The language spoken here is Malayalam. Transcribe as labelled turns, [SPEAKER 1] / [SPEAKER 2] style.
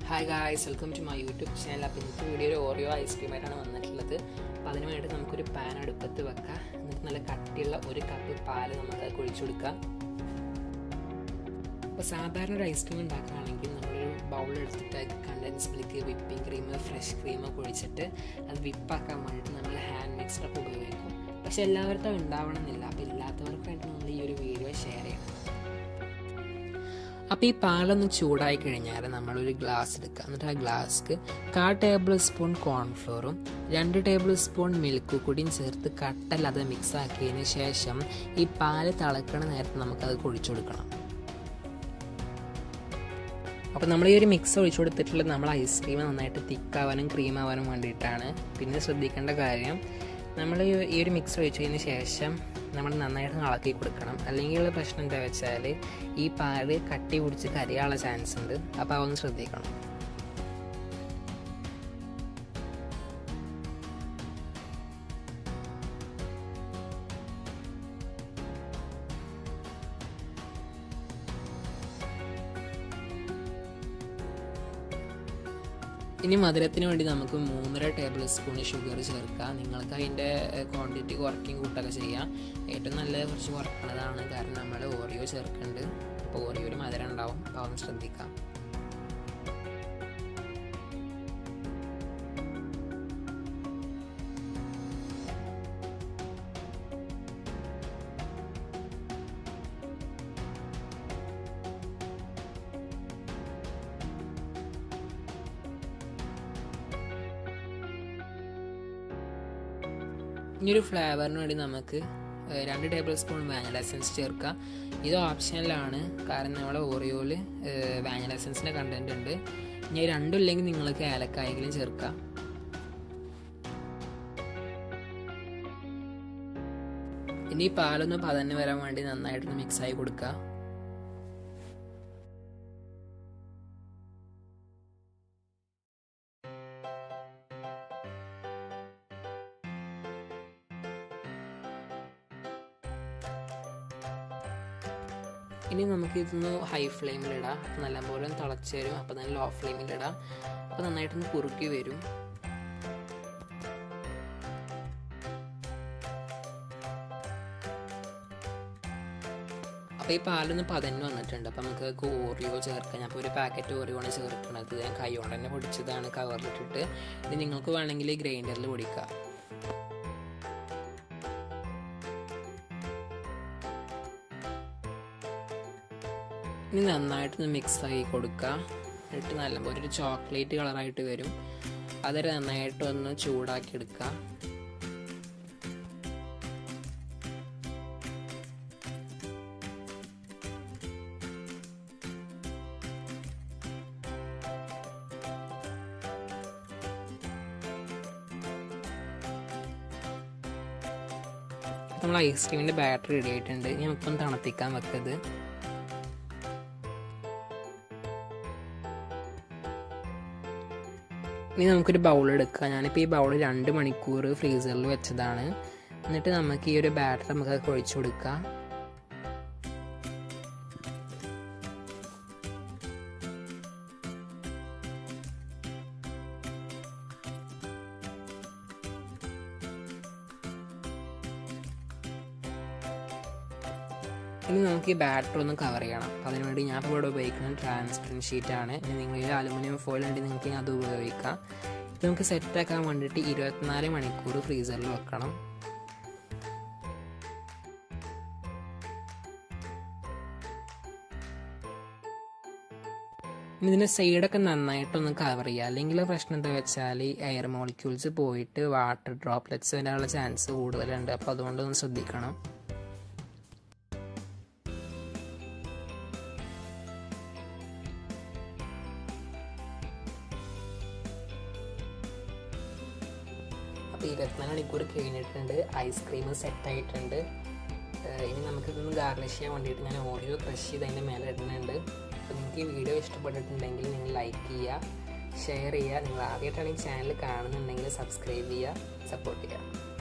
[SPEAKER 1] Hi guys, welcome to my YouTube channel. അപ്പോൾ ഇന്നത്തെ വീഡിയോ ഒരു ഓറിയോ ഐസ്ക്രീം ആയിട്ടാണ് വന്നിട്ടുള്ളത്. അപ്പോൾ അതിന് വേണ്ടി നമുക്കൊരു പാൻ അടുപ്പത്ത് വെക്കാം. എന്നിട്ട് നല്ല കട്ടിയുള്ള ഒരു കപ്പ് പാൽ നമുക്ക് ഒഴിച്ചു കൊടുക്കാം. അപ്പോൾ സാധാരണ ഒരു ഐസ്ക്രീം ഉണ്ടാക്കുകയാണെങ്കിൽ നമ്മളൊരു ബൗൾ എടുത്തിട്ട് condense milk, whipping cream, fresh cream ഒക്കെ ഒഴിച്ചിട്ട് അത് വിപ്പാക്കാൻ വേണ്ടിയിട്ട് നമ്മൾ ഹാൻഡ് മിക്സറൊക്കെ ഉപയോഗിക്കും. പക്ഷെ എല്ലാവർക്കും ഉണ്ടാവണമെന്നില്ല. അപ്പോൾ ഇല്ലാത്തവർക്ക് വേണ്ടി നമ്മൾ ഈ ഒരു വീഡിയോ ഷെയർ ചെയ്യണം. അപ്പോൾ ഈ പാലൊന്ന് ചൂടായി കഴിഞ്ഞാൽ നമ്മളൊരു ഗ്ലാസ് എടുക്കുക. എന്നിട്ട് ആ ഗ്ലാസ്ക്ക് 1/4 ടേബിൾ സ്പൂൺ കോൺഫ്ലോറും 2 ടേബിൾ സ്പൂൺ മിൽക്ക് കൂടിയും ചേർത്ത് കട്ടല്ലാതെ മിക്സ് ആക്കിയതിന് ശേഷം ഈ പാല് തിളക്കണ നേരത്ത് നമുക്കത് ഒഴിച്ചു കൊടുക്കണം. അപ്പോൾ നമ്മൾ ഈ ഒരു മിക്സ് ഒഴിച്ചു കൊടുത്തിട്ടുള്ളത് നമ്മൾ ഐസ്ക്രീം നന്നായിട്ട് തിക്കാവാനും ക്രീമാവാനും വേണ്ടിയിട്ടാണ്. പിന്നെ ശ്രദ്ധിക്കേണ്ട കാര്യം, നമ്മൾ ഈ ഒരു മിക്സ് ഒഴിച്ചതിന് ശേഷം നമ്മൾ നന്നായിട്ട് ഇളക്കി കൊടുക്കണം. അല്ലെങ്കിൽ ഉള്ള പ്രശ്നം എന്താ വെച്ചാൽ ഈ പാല് കട്ടി പിടിച്ച് കരിയാനുള്ള ചാൻസ് ഉണ്ട്. അപ്പോൾ അതൊന്ന് ശ്രദ്ധിക്കണം. ഇനി മധുരത്തിന് വേണ്ടി നമുക്ക് 3.5 ടേബിൾ സ്പൂൺ ഷുഗർ ചേർക്കാം. നിങ്ങൾക്ക് അതിൻ്റെ ക്വാണ്ടിറ്റി കുറയ്ക്കുകയും കൂട്ടൊക്കെ ചെയ്യാം. ഏറ്റവും നല്ലത് കുറച്ച് കുറയ്ക്കുന്നതാണ്, കാരണം നമ്മൾ ഓറിയോ ചേർക്കുന്നുണ്ട്. അപ്പോൾ ഓറിയോയിൽ മധുരം ഉണ്ടാവും. അപ്പോൾ അതൊന്ന് ശ്രദ്ധിക്കാം. ഇനിയൊരു ഫ്ലേവറിന് വേണ്ടി നമുക്ക് 2 ടേബിൾ സ്പൂൺ വാനില എസൻസ് ചേർക്കാം. ഇത് ഓപ്ഷനിലാണ്, കാരണം നമ്മുടെ ഓറിയോയിൽ വാനില എസൻസിൻ്റെ കണ്ടൻറ്റ് ഉണ്ട്. ഇനി രണ്ടും ഇല്ലെങ്കിൽ നിങ്ങൾക്ക് ഏലക്കായെങ്കിലും ചേർക്കാം. ഇനി പാലൊന്ന് പതഞ്ഞ് വരാൻ വേണ്ടി നന്നായിട്ടൊന്ന് മിക്സായി കൊടുക്കുക. ഇനി നമുക്കിതൊന്ന് ഹൈ ഫ്ലെയിമിലിടാം. നല്ലപോലെ തിളച്ച് വരും. അപ്പോൾ നല്ല ലോ ഫ്ലെയിമിലിടാം. അപ്പോൾ നന്നായിട്ടൊന്ന് കുറുക്കി വരും. അപ്പോൾ ഈ പാലൊന്ന് പതഞ്ഞ് വന്നിട്ടുണ്ട്. അപ്പോൾ നമുക്ക് ഓറിയോ ചേർക്കാം. ഞാൻ ഇപ്പോൾ ഒരു പാക്കറ്റ് ഓറിയോ ആണ് ചേർക്കുന്നത്. ഞാൻ കൈ കൊണ്ട് തന്നെ പൊടിച്ചതാണ് കവറിലിട്ടിട്ട്. ഇത് നിങ്ങൾക്ക് വേണമെങ്കിൽ ഗ്രൈൻഡറിൽ പൊടിക്കാം. ഇനി നന്നായിട്ടൊന്ന് മിക്സാക്കി കൊടുക്കുക. എന്നിട്ട് നല്ലപോലെ ഒരു ചോക്ലേറ്റ് കളറായിട്ട് വരും. അതൊരു നന്നായിട്ടൊന്ന് ചൂടാക്കി എടുക്കുക. നമ്മൾ ഐസ്ക്രീമിൻ്റെ ബാറ്റർ റെഡി ആയിട്ടുണ്ട്. ഇനി നമുക്കൊന്ന് തണുപ്പിക്കാൻ വെക്കത്. ഇനി നമുക്കൊരു ബൗൾ എടുക്കാം. ഞാനിപ്പോൾ ഈ ബൗൾ 2 മണിക്കൂർ ഫ്രീസറിൽ വെച്ചതാണ്. എന്നിട്ട് നമുക്ക് ഈ ഒരു ബാറ്റർ നമുക്ക് ഒഴിച്ചു കൊടുക്കാം. ഇനി നമുക്ക് ഈ ബാറ്റർ ഒന്ന് കവർ ചെയ്യണം. അപ്പോൾ അതിനുവേണ്ടി ഞാൻ ഇപ്പോൾ ഇവിടെ ഉപയോഗിക്കുന്നത് ട്രാൻസ്പെറൻറ്റ് ഷീറ്റാണ്. ഇനി നിങ്ങൾ അലുമിനിയം ഫോയിൽ ഉണ്ടെങ്കിൽ നിങ്ങൾക്ക് അത് ഉപയോഗിക്കാം. ഇത് നമുക്ക് സെറ്റാക്കാൻ വേണ്ടിയിട്ട് 24 മണിക്കൂർ ഫ്രീസറിൽ വെക്കണം. ഇതിൻ്റെ സൈഡൊക്കെ നന്നായിട്ടൊന്ന് കവർ ചെയ്യുക. അല്ലെങ്കിൽ പ്രശ്നം എന്താ വെച്ചാൽ എയർ മോളിക്യൂൾസ് പോയിട്ട് വാട്ടർ ഡ്രോപ്ലെറ്റ്സ് വരാനുള്ള ചാൻസ് കൂടുതലുണ്ട്. അപ്പോൾ അതുകൊണ്ടൊന്ന് ശ്രദ്ധിക്കണം. അപ്പോൾ 24 മണിക്കൂർ കഴിഞ്ഞിട്ടുണ്ട്. ഐസ്ക്രീം സെറ്റായിട്ടുണ്ട്. ഇനി നമുക്കിതൊന്ന് ഗാർണിഷ് ചെയ്യാൻ വേണ്ടിയിട്ട് ഞാൻ ഓറിയോ ക്രഷ് ചെയ്ത് അതിൻ്റെ മേലെ ഇടുന്നുണ്ട്. അപ്പോൾ നിങ്ങൾക്ക് ഈ വീഡിയോ ഇഷ്ടപ്പെട്ടിട്ടുണ്ടെങ്കിൽ നിങ്ങൾ ലൈക്ക് ചെയ്യുക, ഷെയർ ചെയ്യുക. നിങ്ങൾ ആദ്യമായിട്ടാണ് ഈ ചാനൽ കാണുന്നുണ്ടെങ്കിൽ സബ്സ്ക്രൈബ് ചെയ്യുക, സപ്പോർട്ട് ചെയ്യുക.